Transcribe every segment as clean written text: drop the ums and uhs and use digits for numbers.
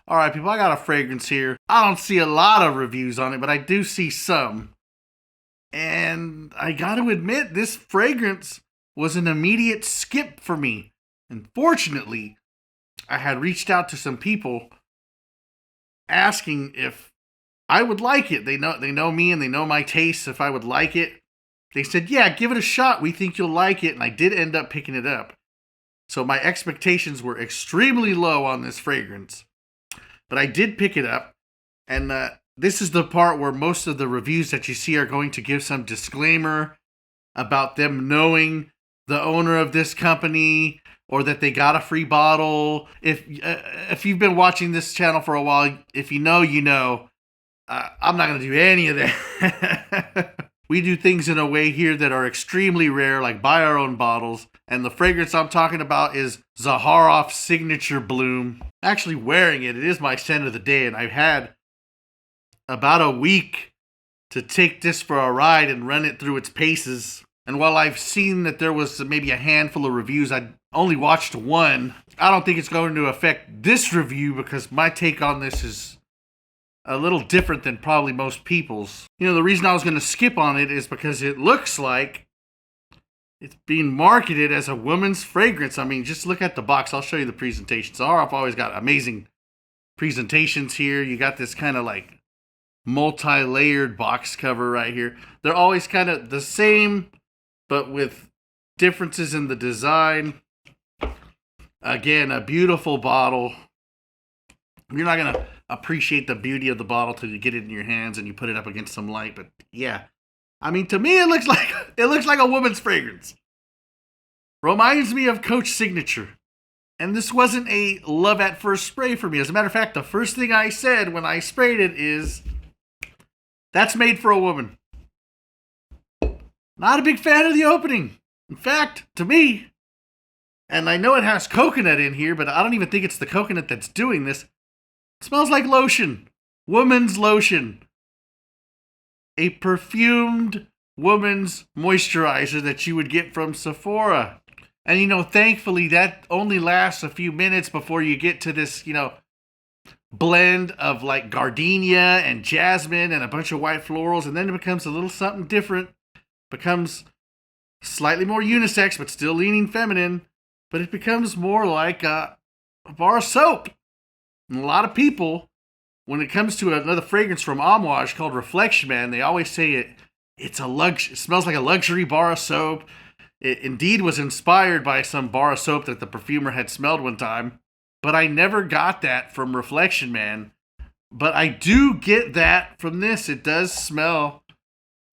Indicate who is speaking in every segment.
Speaker 1: All right, people, I got a fragrance here. I don't see a lot of reviews on it, but I do see some. And I got to admit, this fragrance was an immediate skip for me. And fortunately, I had reached out to some people asking if I would like it. They know me and they know my tastes. If I would like it, they said, "Yeah, give it a shot. We think you'll like it." And I did end up picking it up. So my expectations were extremely low on this fragrance, but I did pick it up. And this is the part where most of the reviews that you see are going to give some disclaimer about them knowing the owner of this company or that they got a free bottle. If you've been watching this channel for a while, if you know, you know. I'm not going to do any of that. We do things in a way here that are extremely rare, like buy our own bottles. And the fragrance I'm talking about is Zaharoff Signature Bloom. Actually wearing it. It is my scent of the day, and I've had about a week to take this for a ride and run it through its paces. And while I've seen that there was maybe a handful of reviews, I only watched one. I don't think it's going to affect this review because my take on this is a little different than probably most people's. You know, the reason I was going to skip on it is because it looks like it's being marketed as a woman's fragrance. I mean, just look at the box. I'll show you the presentation. Zaharoff always got amazing presentations here. You got this kind of like multi-layered box cover right here. They're always kind of the same, but with differences in the design. Again, a beautiful bottle. You're not going to appreciate the beauty of the bottle till you get it in your hands and you put it up against some light. But yeah, I mean, to me, it looks like a woman's fragrance. Reminds me of Coach Signature. And this wasn't a love at first spray for me. As a matter of fact, the first thing I said when I sprayed it is, "That's made for a woman." Not a big fan of the opening. In fact, to me, and I know it has coconut in here, but I don't even think it's the coconut that's doing this. It smells like lotion. Woman's lotion. A perfumed woman's moisturizer that you would get from Sephora. And, you know, thankfully that only lasts a few minutes before you get to this, you know, blend of like gardenia and jasmine and a bunch of white florals. And then it becomes a little something different. Becomes slightly more unisex, but still leaning feminine. But it becomes more like a bar of soap. And a lot of people, when it comes to another fragrance from Amouage called Reflection Man, they always say it smells like a luxury bar of soap. It indeed was inspired by some bar of soap that the perfumer had smelled one time. But I never got that from Reflection Man. But I do get that from this. It does smell,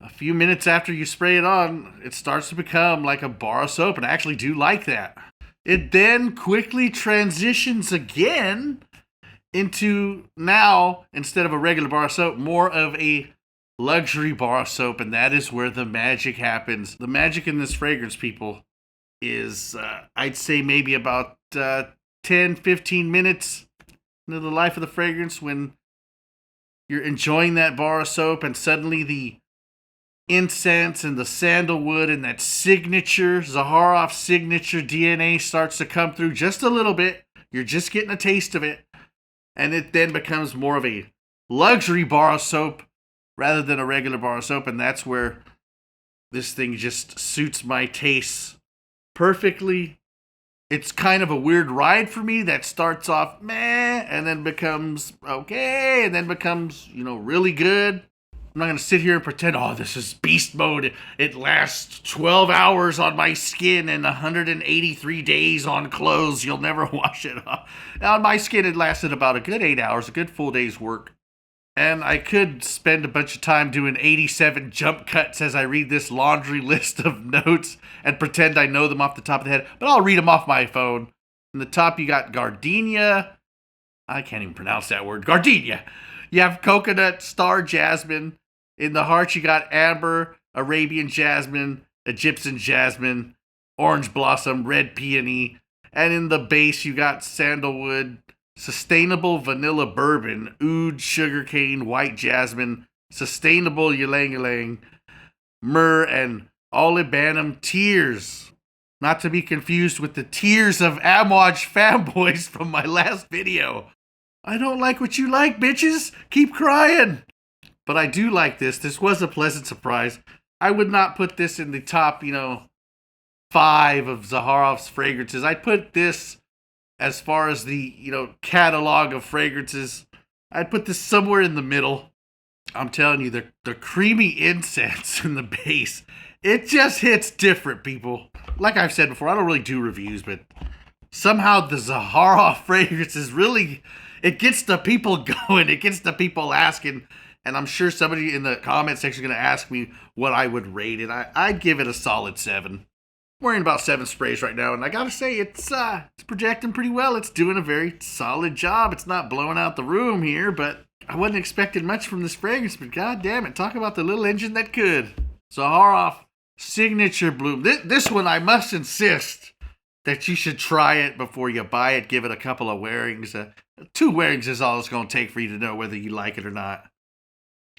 Speaker 1: a few minutes after you spray it on, it starts to become like a bar of soap. And I actually do like that. It then quickly transitions again into, now, instead of a regular bar of soap, more of a luxury bar of soap, and that is where the magic happens. The magic in this fragrance, people, is, I'd say maybe about 10, 15 minutes into the life of the fragrance when you're enjoying that bar of soap and suddenly the incense and the sandalwood and that signature, Zaharoff signature DNA starts to come through just a little bit. You're just getting a taste of it. And it then becomes more of a luxury bar of soap rather than a regular bar of soap. And that's where this thing just suits my tastes perfectly. It's kind of a weird ride for me that starts off meh and then becomes okay and then becomes, you know, really good. I'm not going to sit here and pretend, oh, this is beast mode. It lasts 12 hours on my skin and 183 days on clothes. You'll never wash it off. Now, on my skin, it lasted about a good 8 hours, a good full day's work. And I could spend a bunch of time doing 87 jump cuts as I read this laundry list of notes and pretend I know them off the top of the head. But I'll read them off my phone. In the top, you got gardenia. I can't even pronounce that word. Gardenia. You have coconut, star jasmine. In the heart, you got amber, Arabian jasmine, Egyptian jasmine, orange blossom, red peony. And in the base, you got sandalwood, sustainable vanilla bourbon, oud, sugarcane, white jasmine, sustainable ylang ylang, myrrh, and olibanum tears. Not to be confused with the tears of Amouage fanboys from my last video. I don't like what you like, bitches. Keep crying. But I do like this. This was a pleasant surprise. I would not put this in the top, 5 of Zaharoff's fragrances. I'd put this as far as the, catalog of fragrances. I'd put this somewhere in the middle. I'm telling you, the creamy incense in the base, it just hits different, people. Like I've said before, I don't really do reviews, but somehow the Zaharoff fragrance is really, it gets the people going. It gets the people asking. And I'm sure somebody in the comment section is going to ask me what I would rate it. I'd give it a solid 7. Wearing about 7 sprays right now, and I gotta say, it's projecting pretty well. It's doing a very solid job. It's not blowing out the room here, but I wasn't expecting much from this fragrance, but god damn it, talk about the little engine that could. Zaharoff Signature Bloom. This one, I must insist that you should try it before you buy it. Give it a couple of wearings. 2 wearings is all it's going to take for you to know whether you like it or not.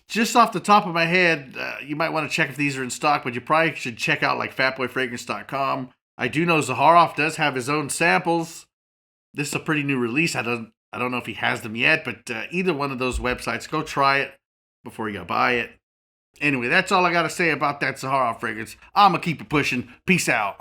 Speaker 1: Just off the top of my head, you might want to check if these are in stock, but you probably should check out like fatboyfragrance.com. I do know Zaharoff does have his own samples. This is a pretty new release. I don't know if he has them yet, but either one of those websites, go try it before you buy it. Anyway, that's all I got to say about that Zaharoff fragrance. I'm going to keep it pushing. Peace out.